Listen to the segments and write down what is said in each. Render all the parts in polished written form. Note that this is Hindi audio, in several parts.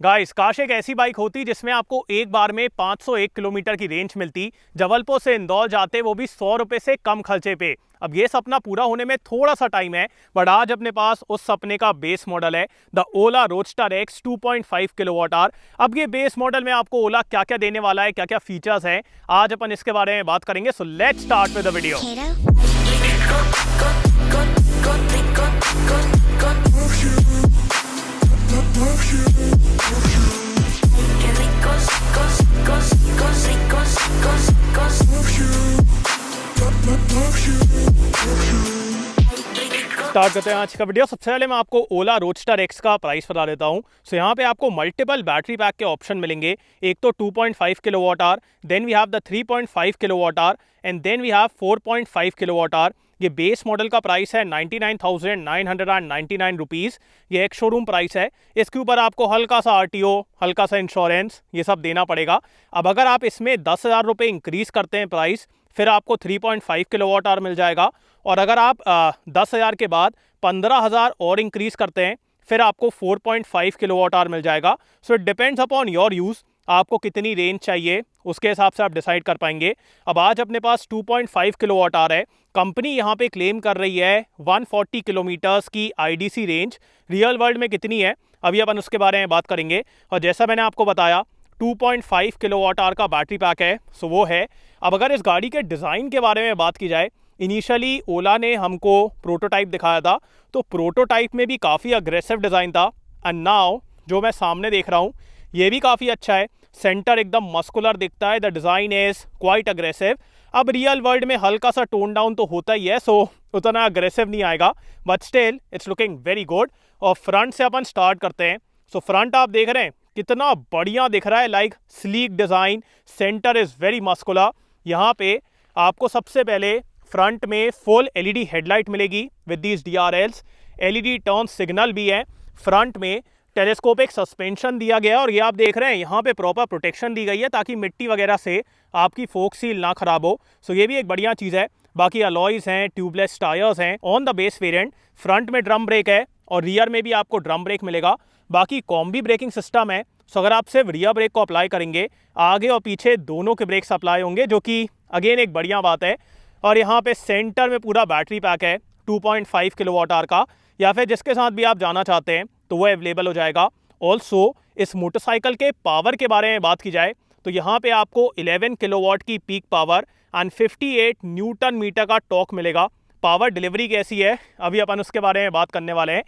गाइस, काश एक ऐसी बाइक होती जिसमें आपको एक बार में 501 किलोमीटर की रेंज मिलती, जबलपुर से इंदौर जाते वो भी 100 रुपए से कम खर्चे पे। अब ये सपना पूरा होने में थोड़ा सा टाइम है, बट आज अपने पास उस सपने का बेस मॉडल है, the Ola roadster x 2.5 kilowatt our. अब ये बेस मॉडल में आपको ओला क्या क्या देने वाला है, क्या क्या फीचर्स हैं, आज अपन इसके बारे में बात करेंगे। So let's start with the video. Start करते हैं आज का वीडियो। सबसे पहले मैं आपको ओला रोडस्टर एक्स का प्राइस बता देता हूं। सो यहाँ पे आपको मल्टीपल बैटरी पैक के ऑप्शन मिलेंगे। एक तो 2.5 kilowatt hour, then we have the 3.5 kilowatt hour and then we have 4.5 kilowatt hour. ये बेस मॉडल का प्राइस है 99,999 रुपीज़। ये एक शोरूम प्राइस है। इसके ऊपर आपको हल्का सा आरटीओ, हल्का सा इंश्योरेंस, ये सब देना पड़ेगा। अब अगर आप इसमें 10,000 रुपये इंक्रीज़ करते हैं प्राइस, फिर आपको 3.5 किलोवाट आवर मिल जाएगा। और अगर आप 10,000 के बाद 15,000 और इंक्रीज़ करते हैं, फिर आपको 4.5 किलोवाट आवर मिल जाएगा। So it depends upon your use, आपको कितनी रेंज चाहिए उसके हिसाब से आप डिसाइड कर पाएंगे। अब आज अपने पास 2.5 किलोवाट आवर है। कंपनी यहाँ पे क्लेम कर रही है 140 किलोमीटर्स की आईडीसी रेंज। रियल वर्ल्ड में कितनी है अभी अपन उसके बारे में बात करेंगे। और जैसा मैंने आपको बताया 2.5 किलोवाट आवर का बैटरी पैक है, सो वो है। अब अगर इस गाड़ी के डिज़ाइन के बारे में बात की जाए, इनिशियली ओला ने हमको प्रोटोटाइप दिखाया था, तो प्रोटोटाइप में भी काफ़ी अग्रेसिव डिज़ाइन था। एंड नाउ जो मैं सामने देख रहा हूँ ये भी काफ़ी अच्छा है। सेंटर एकदम मस्कुलर दिखता है, the design is quite aggressive. अब रियल वर्ल्ड में हल्का सा टोन डाउन तो होता ही है, सो उतना अग्रेसिव नहीं आएगा, but still it's looking very good. और फ्रंट से अपन स्टार्ट करते हैं। सो फ्रंट आप देख रहे हैं कितना बढ़िया दिख रहा है, like sleek design, centre is very muscular. यहाँ पे आपको सबसे पहले फ्रंट में फुल एलईडी हेडलाइट मिलेगी with these DRLs. LED turn signal भी है। फ्रंट में टेलीस्कोपिक सस्पेंशन दिया गया है और ये आप देख रहे हैं यहाँ पे प्रॉपर प्रोटेक्शन दी गई है ताकि मिट्टी वगैरह से आपकी फोक सील ना खराब हो। सो ये भी एक बढ़िया चीज़ है। बाकी अलॉयज हैं, ट्यूबलेस टायर्स हैं on the base variant. Front में ड्रम ब्रेक है और रियर में भी आपको ड्रम ब्रेक मिलेगा। बाकी कॉम्बी ब्रेकिंग सिस्टम है, सो अगर आप सिर्फ रियर ब्रेक को अप्लाई करेंगे, आगे और पीछे दोनों के ब्रेक्स अप्लाई होंगे, जो कि अगेन एक बढ़िया बात है। और यहाँ पे सेंटर में पूरा बैटरी पैक है 2.5 किलोवाट आवर का, या फिर जिसके साथ भी आप जाना चाहते हैं तो वो अवेलेबल हो जाएगा। ऑल्सो इस मोटरसाइकिल के पावर के बारे में बात की जाए तो यहाँ पे आपको 11 किलोवाट की peak power and 58 newton metre का टॉर्क मिलेगा। पावर डिलीवरी कैसी है अभी अपन उसके बारे में बात करने वाले हैं।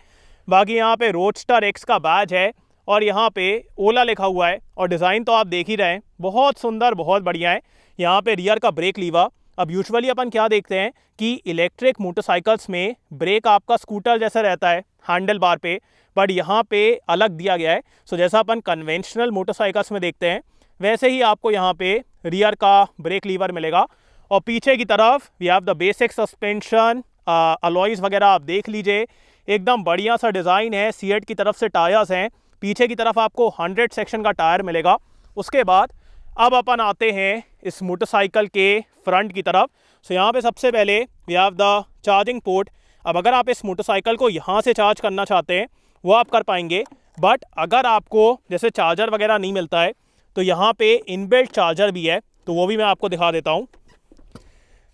बाकी यहाँ पे रोडस्टर एक्स का बैज है और यहाँ पे ओला लिखा हुआ है और डिज़ाइन तो आप देख ही रहे हैं, बहुत सुंदर, बहुत बढ़िया है। यहाँ पे रियर का ब्रेक लीवर। अब यूजुअली अपन क्या देखते हैं कि इलेक्ट्रिक मोटरसाइकिल्स में ब्रेक आपका स्कूटर जैसा रहता है हैंडल बार पे, बट यहाँ पे अलग दिया गया है। सो जैसा अपन कन्वेंशनल मोटरसाइकिल्स में देखते हैं वैसे ही आपको यहाँ पे रियर का ब्रेक लीवर मिलेगा। और पीछे की तरफ we have the basic suspension, alloys वगैरह आप देख लीजिए, एकदम बढ़िया सा डिज़ाइन है। सीएट की तरफ से टायर्स हैं। पीछे की तरफ आपको 100 सेक्शन का टायर मिलेगा। उसके बाद अब अपन आते हैं इस मोटरसाइकिल के फ्रंट की तरफ। सो यहाँ पे सबसे पहले we have the charging port. अब अगर आप इस मोटरसाइकिल को यहाँ से चार्ज करना चाहते हैं वो आप कर पाएंगे, बट अगर आपको जैसे चार्जर वगैरह नहीं मिलता है तो यहाँ पे इनबिल्ट चार्जर भी है, तो वो भी मैं आपको दिखा देता हूँ।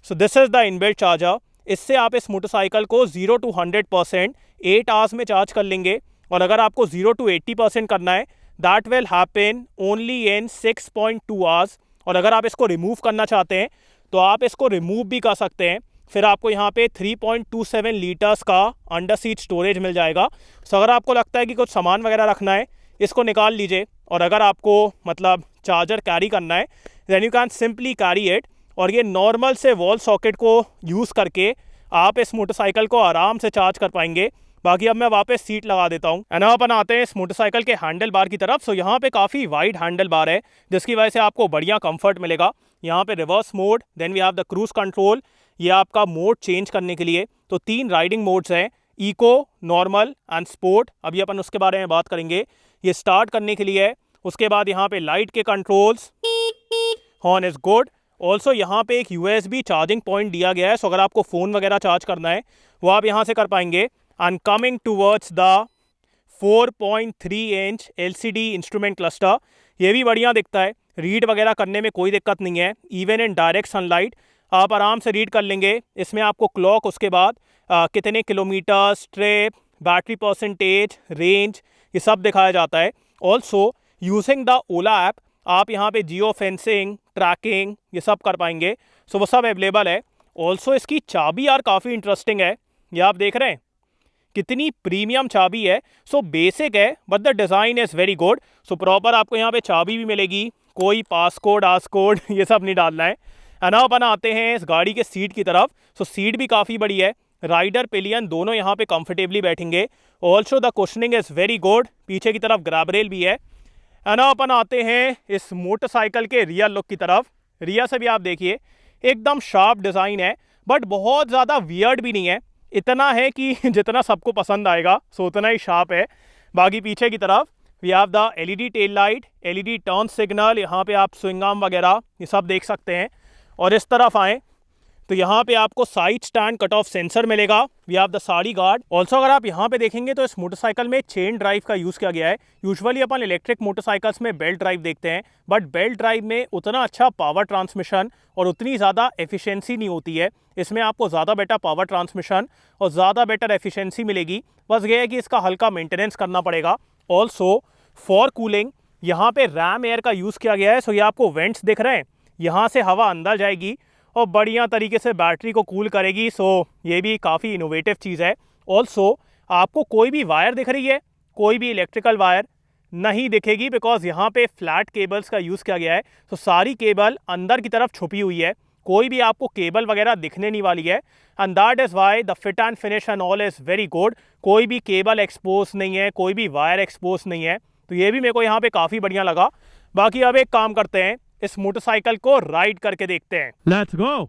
So this is the inbuilt charger. इससे आप इस मोटरसाइकिल को 0 to 100% 8 आवर्स में चार्ज कर लेंगे। और अगर आपको 0 to 80% करना है that will happen only in 6.2 hours. और अगर आप इसको रिमूव करना चाहते हैं तो आप इसको रिमूव भी कर सकते हैं। फिर आपको यहाँ पे 3.27 लीटर्स का अंडर सीट स्टोरेज मिल जाएगा। सो अगर आपको लगता है कि कुछ सामान वगैरह रखना है, इसको निकाल लीजिए। और अगर आपको मतलब चार्जर कैरी करना है then you can simply carry it. और ये नॉर्मल से वॉल सॉकेट को यूज़ करके आप इस मोटरसाइकिल को आराम से चार्ज कर पाएंगे। बाकी अब मैं वापस सीट लगा देता हूँ। एंड अपन आते हैं इस मोटरसाइकिल के हैंडल बार की तरफ। सो यहाँ पे काफ़ी वाइड हैंडल बार है जिसकी वजह से आपको बढ़िया कंफर्ट मिलेगा। यहाँ पे reverse mode, then we have the cruise control. ये आपका मोड चेंज करने के लिए, तो 3 राइडिंग मोड्स हैं, इको, नॉर्मल एंड स्पोर्ट। अभी अपन उसके बारे में बात करेंगे। ये स्टार्ट करने के लिए है। उसके बाद यहाँ पे लाइट के controls, horn is good. Also यहाँ पे एक USB चार्जिंग पॉइंट दिया गया है, सो अगर आपको फ़ोन वगैरह चार्ज करना है वो आप यहाँ से कर पाएंगे। And coming towards the 4.3 inch LCD instrument cluster, ये भी बढ़िया दिखता है, रीड वगैरह करने में कोई दिक्कत नहीं है। इवन इन डायरेक्ट सनलाइट आप आराम से रीड कर लेंगे। इसमें आपको क्लॉक, उसके बाद कितने kilometre, trip, battery percentage, range, ये सब दिखाया जाता है। Also using the Ola app आप यहाँ पे जियो फेंसिंग, ट्रैकिंग, ये सब कर पाएंगे। सो वो सब अवेलेबल है। ऑल्सो इसकी चाबी यार काफ़ी इंटरेस्टिंग है, ये आप देख रहे हैं कितनी प्रीमियम चाबी है। सो बेसिक है but the design is very good. So proper आपको यहाँ पे चाबी भी मिलेगी, कोई पासकोड आसकोड ये सब नहीं डालना है। ना अपन आते हैं इस गाड़ी के सीट की तरफ। सो सीट भी काफ़ी बड़ी है, राइडर पिलियन दोनों यहाँ पे कंफर्टेबली बैठेंगे। Also the cushioning is very good, पीछे की तरफ ग्रैब रेल भी है। ना अपन आते हैं इस मोटरसाइकिल के रियर लुक की तरफ। रियर से भी आप देखिए एकदम शार्प डिज़ाइन है, बट बहुत ज़्यादा वियर्ड भी नहीं है, इतना है कि जितना सबको पसंद आएगा सो उतना ही शार्प है। बाकी पीछे की तरफ we have the LED tail light, LED turn signal, यहाँ पे आप स्विंग आर्म वगैरह ये सब देख सकते हैं। और इस तरफ आएँ तो यहाँ पे आपको side stand cut off sensor मिलेगा। We have the sari guard. Also अगर आप यहाँ पे देखेंगे तो इस मोटरसाइकिल में चेन ड्राइव का यूज़ किया गया है। यूजुअली अपन इलेक्ट्रिक मोटरसाइकिल्स में बेल्ट ड्राइव देखते हैं, बट बेल्ट ड्राइव में उतना अच्छा पावर ट्रांसमिशन और उतनी ज़्यादा एफिशिएंसी नहीं होती है। इसमें आपको ज़्यादा बेटर पावर ट्रांसमिशन और ज़्यादा बेटर एफिशिएंसी मिलेगी। बस ये है कि इसका हल्का मेंटेनेंस करना पड़ेगा। ऑल्सो फॉर कूलिंग यहाँ पे रैम एयर का यूज़ किया गया है। सो ये आपको वेंट्स दिख रहे हैं, यहाँ से हवा अंदर जाएगी और बढ़िया तरीके से बैटरी को कूल करेगी। सो ये भी काफ़ी इनोवेटिव चीज़ है। ऑल्सो आपको कोई भी वायर दिख रही है, कोई भी इलेक्ट्रिकल वायर नहीं दिखेगी, बिकॉज यहाँ पे फ्लैट केबल्स का यूज़ किया गया है। तो सारी केबल अंदर की तरफ छुपी हुई है, कोई भी आपको केबल वगैरह दिखने नहीं वाली है। And that is why the fit and finish and all is very good. कोई भी केबल एक्सपोज नहीं है, कोई भी वायर एक्सपोज नहीं है। तो ये भी मेरे को यहाँ पे काफ़ी बढ़िया लगा। बाकी अब एक काम करते हैं, इस मोटरसाइकिल को राइड करके देखते हैं। Let's go.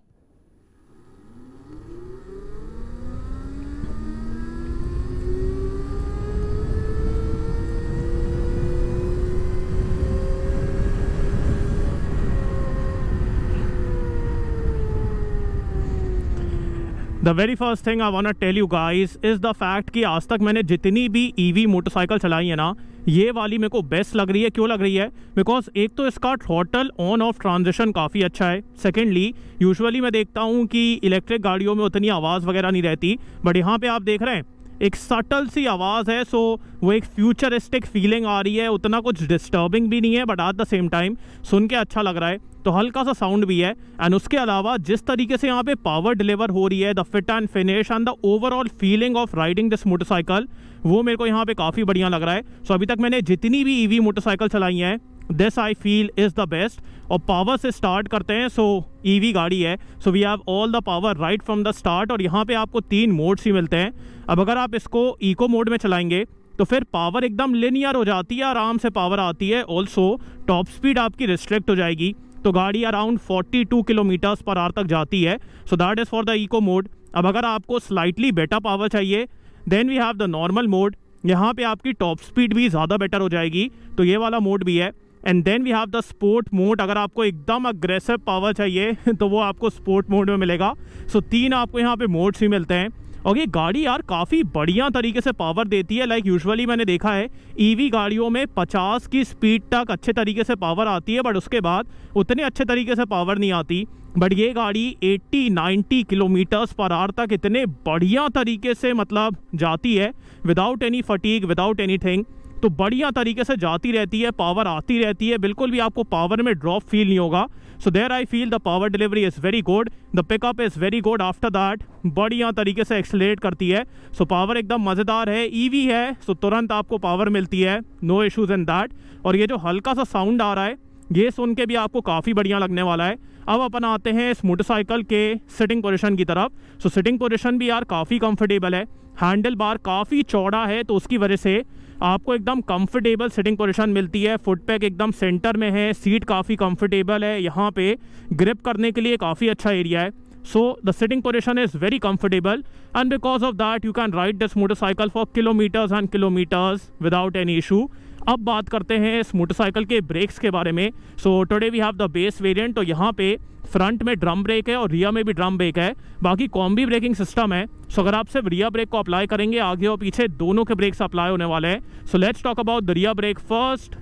The very first thing I want tell you guys is the fact कि आज तक मैंने जितनी भी EV मोटरसाइकिल चलाई है ना, ये वाली मेरे को बेस्ट लग रही है। क्यों लग रही है? बिकॉज एक तो इसका थ्रॉटल ऑन ऑफ ट्रांजिशन काफ़ी अच्छा है। सेकेंडली यूजुअली मैं देखता हूँ कि इलेक्ट्रिक गाड़ियों में उतनी आवाज़ वगैरह नहीं रहती, बट यहाँ पे आप देख रहे हैं एक सटल सी आवाज़ है। सो वो एक फ्यूचरिस्टिक फीलिंग आ रही है, उतना कुछ डिस्टर्बिंग भी नहीं है, but at the same time सुन के अच्छा लग रहा है। तो हल्का सा साउंड भी है। एंड उसके अलावा जिस तरीके से यहाँ पे पावर डिलीवर हो रही है, the fit and finish and the overall feeling of riding this motorcycle, वो मेरे को यहाँ पे काफ़ी बढ़िया लग रहा है। सो अभी तक मैंने जितनी भी EV मोटरसाइकिल चलाई हैं, this I feel is the best. और पावर से स्टार्ट करते हैं। सो EV गाड़ी है, so we have all the power right from the start. और यहाँ पे आपको 3 मोड्स ही मिलते हैं। अब अगर आप इसको इको मोड में चलाएंगे तो फिर पावर एकदम लिनियर हो जाती है, आराम से पावर आती है। ऑल्सो टॉप स्पीड आपकी रिस्ट्रिक्ट हो जाएगी, तो गाड़ी अराउंड 42 किलोमीटर्स पर आवर तक जाती है। So that is for the eco mode. अब अगर आपको स्लाइटली बेटर पावर चाहिए, then we have the normal mode. यहाँ पे आपकी टॉप स्पीड भी ज़्यादा बेटर हो जाएगी, तो ये वाला मोड भी है। And then we have the sport mode. अगर आपको एकदम अग्रेसिव पावर चाहिए तो वो आपको स्पोर्ट मोड में मिलेगा। सो 3 आपको यहाँ पे मोड्स ही मिलते हैं। और ये गाड़ी यार काफ़ी बढ़िया तरीके से पावर देती है। लाइक यूजुअली मैंने देखा है EV गाड़ियों में 50 की स्पीड तक अच्छे तरीके से पावर आती है, बट उसके बाद उतने अच्छे तरीके से पावर नहीं आती। बट ये गाड़ी 80-90 किलोमीटर्स पर आवर तक इतने बढ़िया तरीके से मतलब जाती है, without any fatigue, without anything. तो बढ़िया तरीके से जाती रहती है, पावर आती रहती है, बिल्कुल भी आपको पावर में ड्रॉप फील नहीं होगा। So there I feel the power delivery is very good, the pickup is very good. After that बढ़िया तरीके से एक्सेलरेट करती है। सो पावर एकदम मज़ेदार है। EV है, सो तुरंत आपको पावर मिलती है, नो इशूज़ इन दैट। और ये जो हल्का सा साउंड आ रहा है, ये सुन के भी आपको काफ़ी बढ़िया लगने वाला है। अब अपन आते हैं इस मोटरसाइकिल के सिटिंग पोजीशन की तरफ। सो सिटिंग पोजीशन भी यार काफ़ी कंफर्टेबल है। हैंडल बार काफ़ी चौड़ा है, तो उसकी वजह से आपको एकदम कंफर्टेबल सिटिंग पोजीशन मिलती है। फुट पैक एकदम सेंटर में है, सीट काफ़ी कंफर्टेबल है, यहाँ पे ग्रिप करने के लिए काफ़ी अच्छा एरिया है। So the sitting position is very comfortable and because of that you can ride this motorcycle for kilometres and kilometres without any issue. अब बात करते हैं इस मोटरसाइकिल के ब्रेक्स के बारे में। So today we have the base variant. तो यहाँ पे फ्रंट में ड्रम ब्रेक है और रियर में भी ड्रम ब्रेक है। बाकी कॉम्बी ब्रेकिंग सिस्टम है। सो अगर आप सिर्फ रियर ब्रेक को अप्लाई करेंगे, आगे और पीछे दोनों के ब्रेक्स अप्लाई होने वाले हैं। So let's talk about the rear brake first.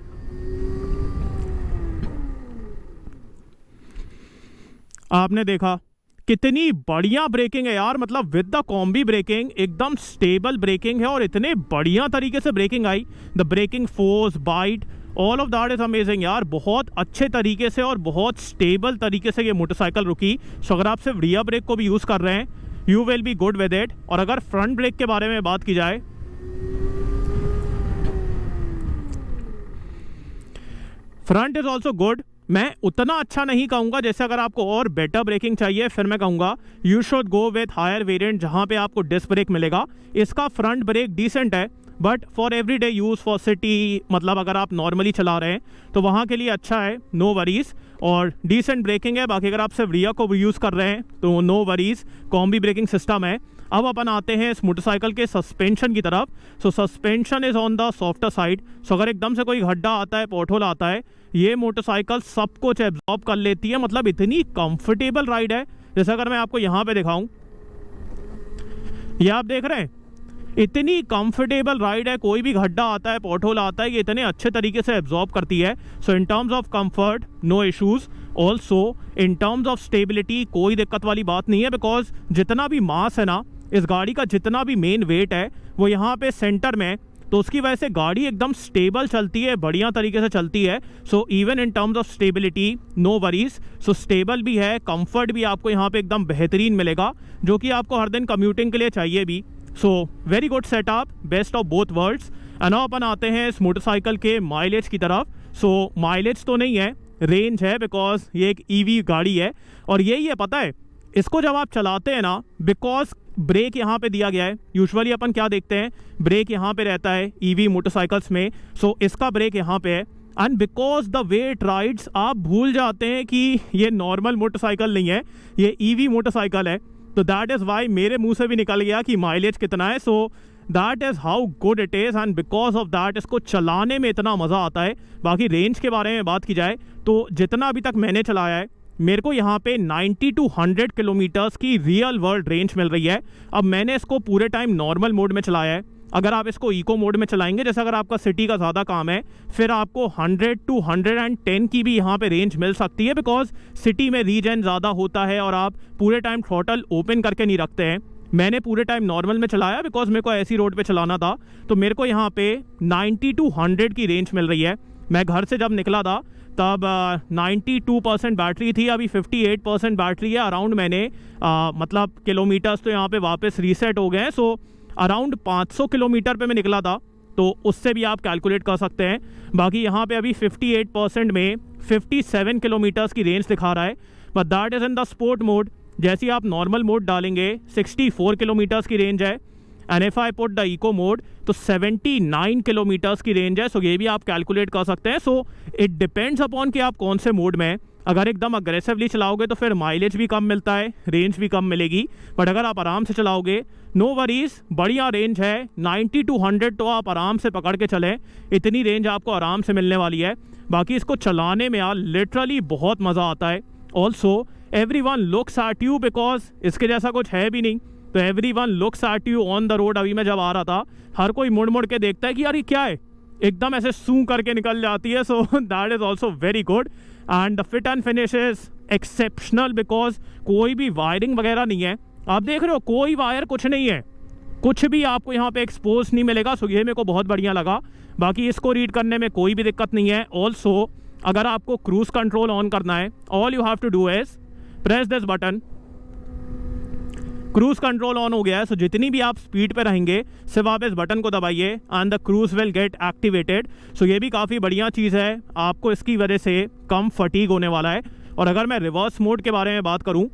आपने देखा कितनी बढ़िया ब्रेकिंग है यार, मतलब विद द कॉम्बी ब्रेकिंग एकदम स्टेबल ब्रेकिंग है और इतने बढ़िया तरीके से ब्रेकिंग आई। The braking force, bite, all of that is amazing यार। बहुत अच्छे तरीके से और बहुत स्टेबल तरीके से ये मोटरसाइकिल रुकी। सो अगर आप सिर्फ रियर ब्रेक को भी यूज़ कर रहे हैं, you will be good with it. और अगर फ्रंट ब्रेक के बारे में बात की जाए, फ्रंट इज ऑल्सो गुड। मैं उतना अच्छा नहीं कहूँगा, जैसे अगर आपको और बेटर ब्रेकिंग चाहिए फिर मैं कहूँगा you should go with higher variant, जहाँ पे आपको डिस्क ब्रेक मिलेगा। इसका फ्रंट ब्रेक डिसेंट है, but for everyday use, for city, मतलब अगर आप नॉर्मली चला रहे हैं तो वहाँ के लिए अच्छा है, नो वरीज़, और डिसेंट ब्रेकिंग है। बाकी अगर आप सिर्फ रियर को भी यूज़ कर रहे हैं तो no worries, combi braking system है। अब अपन आते हैं इस मोटरसाइकिल के सस्पेंशन की तरफ। So suspension is on the softer side. So अगर एकदम से कोई गड्ढा आता है, पोर्टहोल आता है, ये मोटरसाइकिल सब कुछ एब्जॉर्ब कर लेती है। मतलब इतनी कंफर्टेबल राइड है। जैसे अगर मैं आपको यहाँ पे दिखाऊं, ये आप देख रहे हैं, इतनी कंफर्टेबल राइड है। कोई भी गड्ढा आता है, पोर्टहोल आता है, ये इतने अच्छे तरीके से एब्जॉर्ब करती है। So in terms of comfort no issues. Also in terms of stability कोई दिक्कत वाली बात नहीं है, बिकॉज जितना भी मास है ना इस गाड़ी का, जितना भी मेन वेट है वो यहाँ पे सेंटर में है, तो उसकी वजह से गाड़ी एकदम स्टेबल चलती है, बढ़िया तरीके से चलती है। So even in terms of stability no worries. So stable भी है, कंफर्ट भी आपको यहाँ पे एकदम बेहतरीन मिलेगा, जो कि आपको हर दिन कम्यूटिंग के लिए चाहिए भी। So very good setup, best of both worlds. And अपन आते हैं इस मोटरसाइकिल के माइलेज की तरफ। सो माइलेज तो नहीं है, रेंज है, बिकॉज ये एक ईवी गाड़ी है। और यही है, पता है, इसको जब आप चलाते हैं ना, बिकॉज ब्रेक यहाँ पे दिया गया है। यूजुअली अपन क्या देखते हैं, ब्रेक यहाँ पे रहता है ईवी मोटरसाइकिल्स में। सो इसका ब्रेक यहाँ पे है, and because the way it rides आप भूल जाते हैं कि ये नॉर्मल मोटरसाइकिल नहीं है, ये ईवी मोटरसाइकिल है। तो दैट इज़ वाई मेरे मुंह से भी निकल गया कि माइलेज कितना है। So that is how good it is, and because of that इसको चलाने में इतना मज़ा आता है। बाकी रेंज के बारे में बात की जाए तो जितना अभी तक मैंने चलाया है, मेरे को यहाँ पे 90 to 100 किलोमीटर्स की रियल वर्ल्ड रेंज मिल रही है। अब मैंने इसको पूरे टाइम नॉर्मल मोड में चलाया है। अगर आप इसको इको मोड में चलाएंगे, जैसे अगर आपका सिटी का ज़्यादा काम है, फिर आपको 100 to 110 की भी यहाँ पे रेंज मिल सकती है, बिकॉज सिटी में रीजन ज़्यादा होता है और आप पूरे टाइम थ्रॉटल ओपन करके नहीं रखते हैं। मैंने पूरे टाइम नॉर्मल में चलाया बिकॉज मेरे को ऐसी रोड पे चलाना था। तो मेरे को यहाँ पे 90 to 100 की रेंज मिल रही है। मैं घर से जब निकला था तब 92% बैटरी थी, अभी 58% बैटरी है। अराउंड मैंने मतलब किलोमीटर्स तो यहाँ पे वापस रीसेट हो गए हैं। सो अराउंड 500 किलोमीटर पे मैं निकला था, तो उससे भी आप कैलकुलेट कर सकते हैं। बाकी यहाँ पे अभी 58% में 57 किलोमीटर्स की रेंज दिखा रहा है, but that is in the sport mode. जैसे ही आप नॉर्मल मोड डालेंगे 64 किलोमीटर्स की रेंज है, and if I put the eco mode तो 79 किलोमीटर्स की रेंज है। सो ये भी आप कैलकुलेट कर सकते हैं। सो इट डिपेंड्स अपॉन कि आप कौन से मोड में हैं। अगर एकदम अग्रेसिवली चलाओगे तो फिर माइलेज भी कम मिलता है, रेंज भी कम मिलेगी। बट अगर आप आराम से चलाओगे, नो वरीज, बढ़िया रेंज है। 90 to 100 तो आप आराम से पकड़ के चलें, इतनी रेंज आपको आराम से मिलने वाली है। बाकी इसको चलाने में यार लिटरली बहुत मज़ा आता है। Also everyone looks at you, because इसके जैसा कुछ है भी नहीं, तो everyone looks at you on the road. अभी मैं जब आ रहा था, हर कोई मुड़ मुड़ के देखता है कि यार ये क्या है, एकदम ऐसे सूं करके निकल जाती है। So that is also very good, and the fit and finish is exceptional, because कोई भी वायरिंग वगैरह नहीं है। आप देख रहे हो, कोई वायर कुछ नहीं है, कुछ भी आपको यहाँ पे एक्सपोज नहीं मिलेगा। सो ये मेरे को बहुत बढ़िया लगा। बाकी इसको रीड करने में कोई भी दिक्कत नहीं है। ऑल्सो अगर आपको क्रूज़ कंट्रोल ऑन करना है, all you have to do is press this button. Cruise control on हो गया है। सो जितनी भी आप स्पीड पे रहेंगे, सिर्फ आप इस बटन को दबाइए and the cruise will get activated. So ये भी काफ़ी बढ़िया चीज़ है, आपको इसकी वजह से कम फटीग होने वाला है। और अगर मैं रिवर्स मोड के बारे में बात करूं,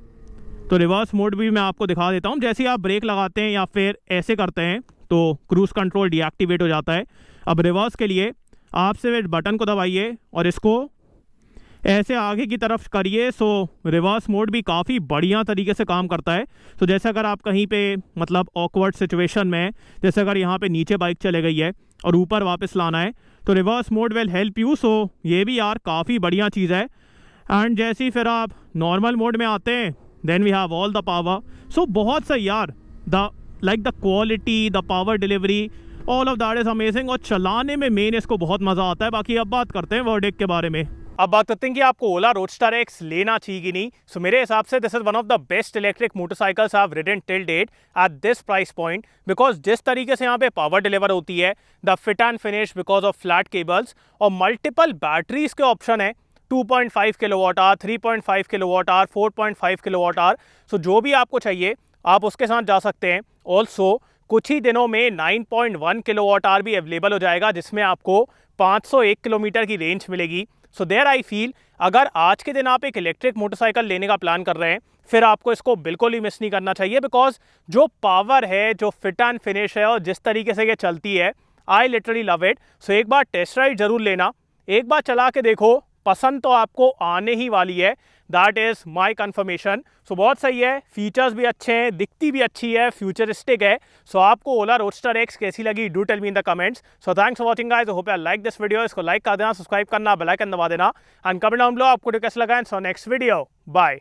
तो रिवर्स मोड भी मैं आपको दिखा देता हूं। जैसे आप ब्रेक लगाते हैं या फिर ऐसे करते हैं तो क्रूज़ कंट्रोल डीएक्टिवेट हो जाता है। अब रिवर्स के लिए आप सिर्फ इस बटन को दबाइए और इसको ऐसे आगे की तरफ करिए। सो रिवर्स मोड भी काफ़ी बढ़िया तरीके से काम करता है। तो जैसे अगर आप कहीं पे मतलब ऑकवर्ड सिचुएशन में, जैसे अगर यहाँ पे नीचे बाइक चले गई है और ऊपर वापस लाना है, तो reverse mode will help you. So ये भी यार काफ़ी बढ़िया चीज़ है। एंड जैसे ही फिर आप नॉर्मल मोड में आते हैं, then we have all the power. So बहुत सही यार, the like the quality, the power delivery, all of that is amazing. और चलाने में मेन इसको बहुत मज़ा आता है। बाकी अब बात करते हैं वर्डिक्ट के बारे में। अब बात करते हैं कि आपको ओला रोडस्टर एक्स लेना चाहिए कि नहीं। सो मेरे हिसाब से this is one of the best electric motorcycles I have ridden till date at this price point, because जिस तरीके से यहाँ पे पावर डिलीवर होती है, the fit and finish because of flat cables, और मल्टीपल बैटरीज के ऑप्शन है, 2.5 kilowatt hour, 3.5 kilowatt hour, 4.5 kilowatt hour. So जो भी आपको चाहिए आप उसके साथ जा सकते हैं। ऑल्सो कुछ ही दिनों में 9.1 किलोवाट आवर भी अवेलेबल हो जाएगा, जिसमें आपको 501 किलोमीटर की रेंज मिलेगी। सो देयर आई फील अगर आज के दिन आप एक इलेक्ट्रिक मोटरसाइकिल लेने का प्लान कर रहे हैं, फिर आपको इसको बिल्कुल ही मिस नहीं करना चाहिए, बिकॉज जो पावर है, जो फिट एंड फिनिश है और जिस तरीके से ये चलती है, आई लिटरली लव इट। सो एक बार टेस्ट राइड जरूर लेना, एक बार चला के देखो, पसंद तो आपको आने ही वाली है। That is my confirmation. So बहुत सही है, फीचर्स भी अच्छे हैं, दिखती भी अच्छी है, फ्यूचरिस्टिक है। सो आपको ओला रोडस्टर एक्स कैसी लगी, do tell me in the comments. So thanks for watching guys, hope you like this video. इसको लाइक कर देना, सब्सक्राइब करना, बेल आइकन दबा देना, एंड कमेंट डाउन बिलो आपको कैसा लगा। So next video, bye.